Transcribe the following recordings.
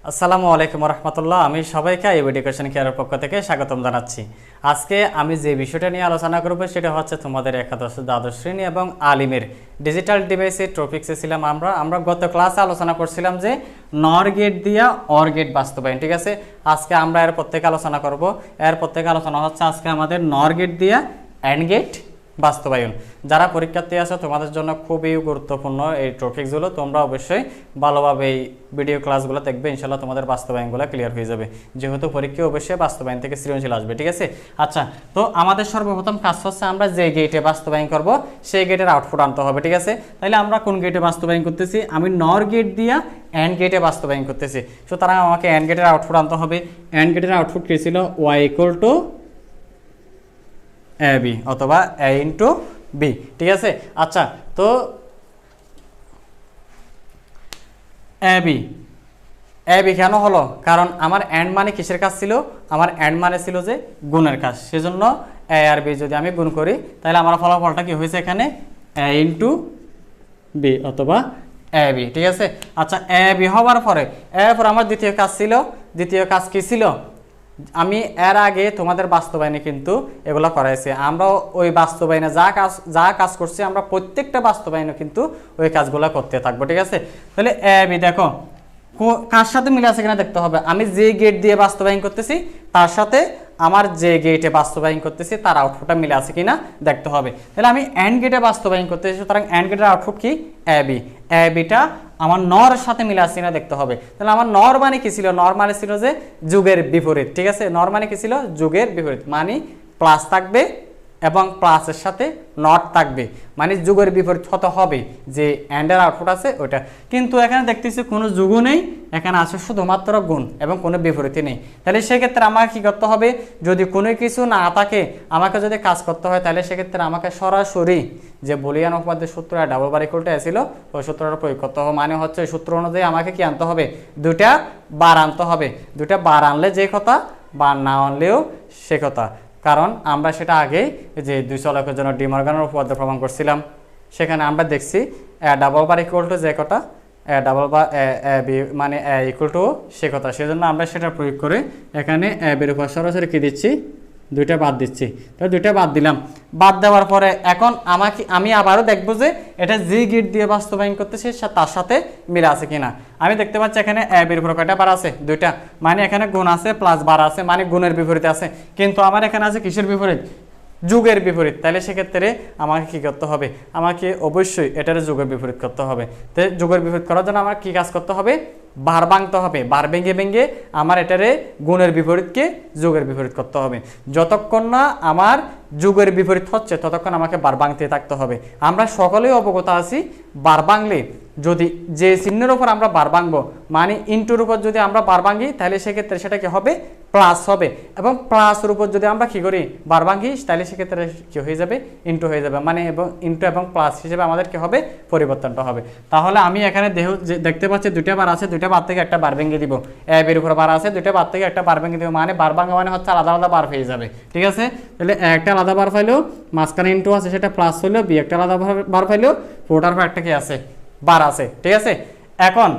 আসসালামু আলাইকুম রহমতুল্লাহ। আমি সবাইকে আইব এডুকেশন কেয়ারের পক্ষ থেকে স্বাগতম জানাচ্ছি। আজকে আমি যে বিষয়টা নিয়ে আলোচনা করব সেটা হচ্ছে তোমাদের একাদশ দ্বাদশ শ্রেণী এবং আলিমের ডিজিটাল ডিভাইসের টপিক্সে ছিলাম। আমরা গত ক্লাসে আলোচনা করছিলাম যে নর গেট দিয়া অর গেট বাস্তবায়ন, ঠিক আছে। আজকে আমরা এর প্রত্যেকে আলোচনা করব। এর প্রত্যেকে আলোচনা হচ্ছে আজকে আমাদের নর গেট দিয়া অ্যান্ড গেট বাস্তবায়ন। যারা পরীক্ষার্থী আছো তোমাদের জন্য খুবই গুরুত্বপূর্ণ এই টপিকসগুলো। তোমরা অবশ্যই ভালোভাবে এই ভিডিও ক্লাসগুলো দেখবে, ইনশাল্লাহ তোমাদের বাস্তবায়নগুলো ক্লিয়ার হয়ে যাবে। যেহেতু পরীক্ষা অবশ্যই বাস্তবায়ন থেকে সৃজনশীল আসবে, ঠিক আছে। আচ্ছা, তো আমাদের সর্বপ্রথম কাজ হচ্ছে আমরা যে গেটে বাস্তবায়ন করব সেই গেটের আউটপুট আনতে হবে, ঠিক আছে। তাহলে আমরা কোন গেটে বাস্তবায়ন করতেছি? আমি নর গেট দিয়া অ্যান্ড গেটে বাস্তবায়ন করতেছি। সুতরাং আমাকে অ্যান্ড গেটের আউটপুট আনতে হবে। অ্যান্ড গেটের আউটপুট কী ছিল? Y equal to A B অথবা এ ইন্টু বি, ঠিক আছে। আচ্ছা, তো এ বি কেন হলো? কারণ আমার অ্যান্ড মানে কিসের কাজ ছিল? আমার অ্যান্ড মানে ছিল যে গুণের কাজ। সেজন্য এ আর বি যদি আমি গুণ করি তাহলে আমার ফলাফলটা কি হয়েছে এখানে? এ ইন্টু বি অথবা এ বি, ঠিক আছে। আচ্ছা, এ বি হওয়ার পরে এরপর আমার দ্বিতীয় কাজ ছিল। দ্বিতীয় কাজ কি ছিল? আমি এর আগে তোমাদের বাস্তবায়নে কিন্তু এগুলো করাইছি। আমরা ওই বাস্তবায়নে যা কাজ করছি আমরা প্রত্যেকটা বাস্তবায়নে কিন্তু ওই কাজগুলো করতে থাকবো, ঠিক আছে। তাহলে এ বি দেখো কার সাথে মিলে আছে কিনা দেখতে হবে। আমি যে গেট দিয়ে বাস্তবায়ন করতেছি তার সাথে আমার যে গেটে বাস্তবায়ন করতেছি তার আউটপুটটা মিলে আছে কিনা দেখতে হবে। তাহলে আমি অ্যান্ড গেটে বাস্তবায়ন করতেছি, সুতরাং অ্যান্ড গেটের আউটপুট কি? এ বিটা আমার নর সাথে মিলে আসছে না দেখতে হবে। তাহলে আমার নর মানে কি ছিল? নর মানে ছিল যে যুগের বিপরীত, ঠিক আছে। নর মানে কি ছিল? যুগের বিপরীত, মানে প্লাস থাকবে এবং প্লাসের সাথে নট থাকবে, মানে যুগের বিপরীত হতে হবে যে অ্যান্ডের আউটপুট আছে ওইটা। কিন্তু এখানে দেখতেছি কোনো যুগও নেই, এখানে আছে শুধুমাত্র গুণ এবং কোনো বিপরীতই নেই। তাহলে সেক্ষেত্রে আমাকে কী করতে হবে? যদি কোনো কিছু না থাকে আমাকে যদি কাজ করতে হয় তাহলে সেক্ষেত্রে আমাকে সরাসরি যে বুলিয়ান উপপাদ্যের সূত্র ডাবল বার ইকুয়াল টু ছিল ওই সূত্রটা প্রয়োগ করতে হবে। মানে হচ্ছে ওই সূত্র অনুযায়ী আমাকে কি আনতে হবে? দুইটা বার আনতে হবে। দুইটা বার আনলে যে কথা, বার না আনলেও সে কথা। কারণ আমরা সেটা আগে যে দুই চলকের জন্য ডি মর্গানের উপপাদ্য প্রমাণ করছিলাম, সেখানে আমরা দেখছি ডাবল বার ইকুয়াল টু যে কথা, ডাবল বার বি মানে ইকুয়াল টু সে কথা। সেজন্য আমরা সেটা প্রয়োগ করে এখানে বির উপর সরাসরি কী দিচ্ছি? দুইটা বাদ দিচ্ছি। তো দুইটা বাদ দিলাম। বাদ দেওয়ার পরে এখন আমি আবারও দেখবো যে এটা যে গেট দিয়ে বাস্তবায়ন করতেছে তার সাথে মিলে আছে কিনা। আমি দেখতে পাচ্ছি এখানে বির উপর কয়টা বার আছে? দুইটা, মানে এখানে গুণ আছে প্লাস বার আছে, মানে গুণের বিপরীতে আছে। কিন্তু আমার এখানে আছে কিসের বিপরীত? যুগের বিপরীত। তাহলে সেক্ষেত্রে আমাকে কী করতে হবে? আমাকে অবশ্যই এটার যুগের বিপরীত করতে হবে। তো যুগের বিপরীত করার জন্য আমার কী কাজ করতে হবে? বার ভাঙতে হবে। বার ভেঙে আমার এটারে গুণের বিপরীতকে যুগের বিপরীত করতে হবে। যতক্ষণ না আমার যুগের বিপরীত হচ্ছে ততক্ষণ আমাকে বার ভাঙতে থাকতে হবে। আমরা সকলেই অবগত আছি বার ভাঙলে যদি যে চিহ্নের উপর আমরা বার ভাঙবো, মানে ইন্টুর উপর যদি আমরা বার ভাঙি তাহলে সেক্ষেত্রে সেটা কি হবে? প্লাস হবে। এবং প্লাসের উপর যদি আমরা কী করি? বার ভাঙি, তাহলে সেক্ষেত্রে কী হয়ে যাবে? ইন্টু হয়ে যাবে। মানে এবং ইন্টু এবং প্লাস হিসেবে আমাদের কী হবে? পরিবর্তনটা হবে। তাহলে আমি এখানে দেখতে পাচ্ছি দুইটা বার আছে, দুইটা বার থেকে একটা বার ভেঙে দিব। এর উপর বার আছে, দুইটা বার থেকে একটা বার ভেঙে দিব, মানে বার ভাঙা মানে হচ্ছে আলাদা আলাদা বার হয়ে যাবে, ঠিক আছে। তাহলে একটা আলাদা বার পাইলেও মাঝখানে ইন্টু আছে সেটা প্লাস হইলেও, বি একটা আলাদা বার পাইলেও ফোটার পর একটা কি আছে? বার আছে, ঠিক আছে। এখন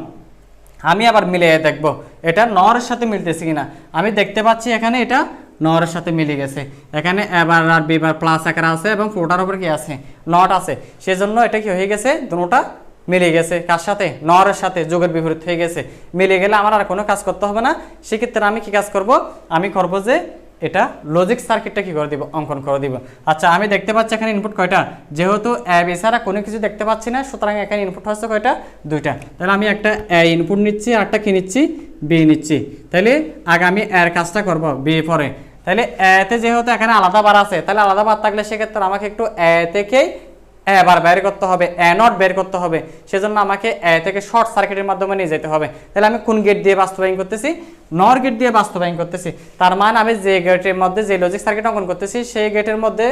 আমি আবার মিলিয়ে দেখব এটা নরের সাথে মিলতেছে কিনা। আমি দেখতে পাচ্ছি এখানে এটা নরের সাথে মিলে গেছে। এখানে এবার আর বিবার প্লাস আকার আছে এবং ফোটার উপর কি আছে? নট আছে। সেজন্য এটা কি হয়ে গেছে? দুটোটা মিলে গেছে। কার সাথে? নরের সাথে, যুগের বিপরীত হয়ে গেছে। মিলে গেলে আমার আর কোনো কাজ করতে হবে না। সেক্ষেত্রে আমি কি কাজ করব? আমি করব যে এটা লজিক সার্কিটটা কি করে দিব? অঙ্কন করে দিব। আচ্ছা, আমি দেখতে পাচ্ছি এখানে ইনপুট কয়টা? যেহেতু এ বি ছাড়া কোনো কিছু দেখতে পাচ্ছি না, সুতরাং এখানে ইনপুট হচ্ছে কয়টা? দুইটা। তাহলে আমি একটা এ ইনপুট নিচ্ছি আর একটা কি নিচ্ছি? বি নিচ্ছি। তাহলে আগে আমি এর কাজটা করব, বি পরে। তাহলে এতে যেহেতু এখানে আলাদা বার আছে, তাহলে আলাদা বার থাকলে সেক্ষেত্রে আমাকে একটু এ থেকেই এবার বের করতে হবে, এ নট বের করতে হবে। সেজন্য আমাকে এ থেকে শর্ট সার্কিটের মাধ্যমে নিয়ে যেতে হবে। তাহলে আমি কোন গেট দিয়ে বাস্তবায়ন করতেছি? নর গেট দিয়ে বাস্তবায়ন করতেছি। তার মানে আমি যে গেটের মধ্যে যে লজিক সার্কিট অঙ্কন করতেছি সেই গেটের মধ্যে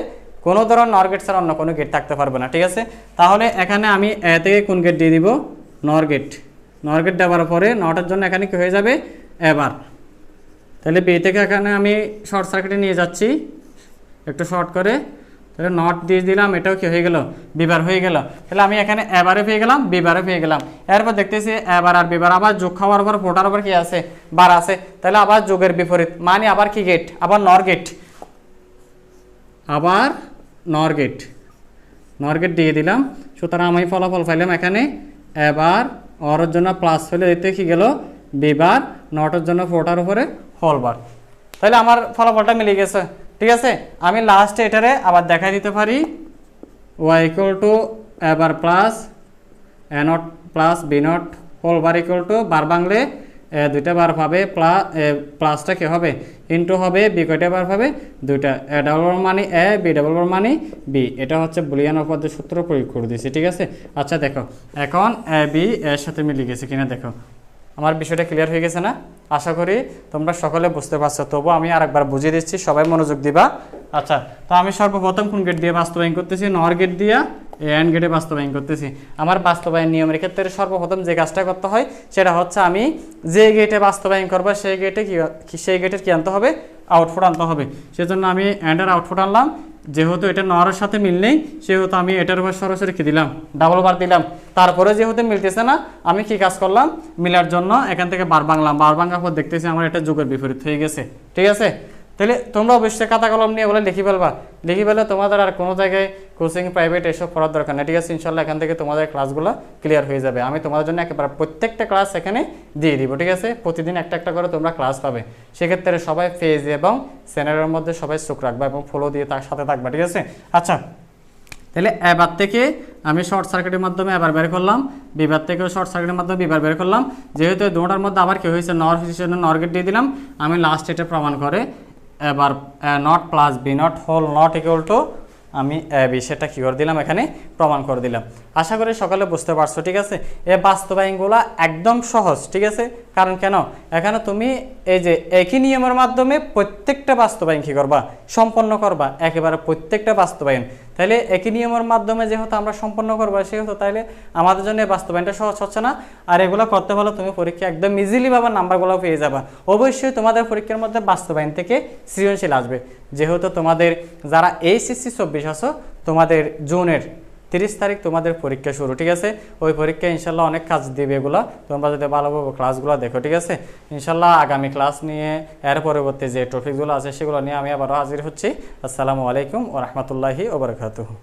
কোনো ধরনের নর গেট ছাড়া অন্য কোনো গেট থাকতে পারবে না, ঠিক আছে। তাহলে এখানে আমি এ থেকে কোন গেট দিয়ে দিব? নর গেট। নর গেট দেওয়ার পরে নটের জন্য এখানে কি হয়ে যাবে? এবার। তাহলে বি থেকে এখানে আমি শর্ট সার্কিটে নিয়ে যাচ্ছি একটু শর্ট করে। তাহলে নট দিয়ে দিলাম, এটাও কি হয়ে গেল, বিবার হয়ে গেল। তাহলে আমি এখানে এবারে পেয়ে গেলাম, বিবারে পেয়ে গেলাম। এরপর দেখতেছি এবার আর বিবার আবার যোগ খাওয়ার পর ফোটার উপর কি আছে, বার আছে। তাহলে আবার যোগের বিপরীত মানে আবার কি গেট, আবার নর গেট, আবার নর গেট, নর গেট দিয়ে দিলাম। সুতরাং আমি ফলাফল পাইলাম এখানে এবার অর জন্য প্লাস হলে দিতে কি গেল বিবার, নটের জন্য ফোটার উপরে হোল বার। তাহলে আমার ফলাফলটা মিলে গেছে। ঠিক আছে, আমি লাস্টে এটারে আবার দেখা দিতে পারি ওয়াই ইকুয়াল টু এবার plus A not plus B not whole bar equal to bar বাংলে দুইটা বার পাবে, প্লাসটা কি হবে ইন্টু হবে, বি কয়টা বার পাবে দুইটা, এ ডাবল বার মানে এ, বি ডাবল বার মানে বি। এটা হচ্ছে বুলিয়ান উপপাদ্যের সূত্র প্রয়োগ করে দিয়েছি। ঠিক আছে, আচ্ছা দেখো এখন এ বি এর সাথে মিলে গেছে কিনা দেখো। আমার বিষয়টা ক্লিয়ার হয়ে গেছে না? আশা করি তোমরা সকলে বুঝতে পারছো। তবু আমি আরেকবার বুঝিয়ে দিচ্ছি, সবাই মনোযোগ দিবা। আচ্ছা, তো আমি সর্বপ্রথম কোন গেট দিয়ে বাস্তবায়ন করতেছি, নর গেট দিয়া এন্ড গেটে বাস্তবায়ন করতেছি। আমার বাস্তবায়ন নিয়মের ক্ষেত্রে সর্বপ্রথম যে কাজটা করতে হয় সেটা হচ্ছে আমি যে গেটে বাস্তবায়ন করবো সেই গেটের কি আনতে হবে, আউটপুট আনতে হবে। সেজন্য আমি এন্ডের আউটপুট আনলাম। যেহেতু এটা নরের সাথে মিল নেই সেহেতু আমি এটার উপর সরাসরি কি দিলাম, ডাবল বার দিলাম। তারপরে যেহেতু মিলতেছে না আমি কি কাজ করলাম, মিলার জন্য এখান থেকে বার বাংলাম। বার ভাঙার পর দেখতেছি আমার এটা যোগের বিপরীত হয়ে গেছে। ঠিক আছে, তাহলে তোমরা অবশ্যই খাতা কলম নিয়ে বলে লিখে ফেলবা। লিখে ফেলে তোমাদের আর কোনো জায়গায় কোচিং প্রাইভেট এসব পড়ার দরকার নেই। ঠিক আছে, ইনশাল্লাহ এখান থেকে তোমাদের ক্লাসগুলো ক্লিয়ার হয়ে যাবে। আমি তোমাদের জন্য একেবারে প্রত্যেকটা ক্লাস এখানে দিয়ে দিব। ঠিক আছে, প্রতিদিন একটা একটা করে তোমরা ক্লাস পাবে। সেক্ষেত্রে সবাই পেজ এবং চ্যানেলের মধ্যে সবাই চোখ রাখবা এবং ফলো দিয়ে তার সাথে থাকবা। ঠিক আছে, আচ্ছা তাহলে এবার থেকে আমি শর্ট সার্কিটের মাধ্যমে এবার বের করলাম, বিবার থেকেও শর্ট সার্কিটের মাধ্যমে বিবার বের করলাম। যেহেতু দুটার মধ্যে আবার কি হয়েছে, নর হিসেবে নর গেট দিয়ে দিলাম। আমি লাস্ট এটা প্রমাণ করে এবার not plus B not whole not equal to আমি বি সেটা কী করে দিলাম, এখানে প্রমাণ করে দিলাম। আশা করি সকালে বুঝতে পারছো। ঠিক আছে, এই বাস্তবায়নগুলো একদম সহজ। ঠিক আছে, কারণ কেন এখানে তুমি এই যে একই নিয়মের মাধ্যমে প্রত্যেকটা বাস্তবায়ন কী করবা, সম্পন্ন করবা, একেবারে প্রত্যেকটা বাস্তবায়ন। তাহলে একই নিয়মের মাধ্যমে যেহেতু আমরা সম্পন্ন করবো সেহেতু তাইলে আমাদের জন্য এই বাস্তবায়নটা সহজ হচ্ছে না। আর এগুলো করতে হলে তুমি পরীক্ষা একদম ইজিলি পাবা, নাম্বারগুলো পেয়ে যাবা। অবশ্যই তোমাদের পরীক্ষার মধ্যে বাস্তবায়ন থেকে সৃজনশীল আসবে। যেহেতু তোমাদের যারা এইচএসসি 24 আছো, তোমাদের জুনের 30 তারিখ তোমাদের পরীক্ষা শুরু। ঠিক আছে, ওই পরীক্ষায় ইনশাল্লাহ অনেক কাজ দিবে এগুলো, তোমরা যদি ভালোভাবে ক্লাসগুলো দেখো। ঠিক আছে, ইনশাল্লাহ আগামী ক্লাস নিয়ে এর পরবর্তী যে টপিকগুলো আছে সেগুলো নিয়ে আমি আবারও হাজির হচ্ছি। আসসালামু আলাইকুম ওয়া রাহমাতুল্লাহি ওয়া বারাকাতুহু।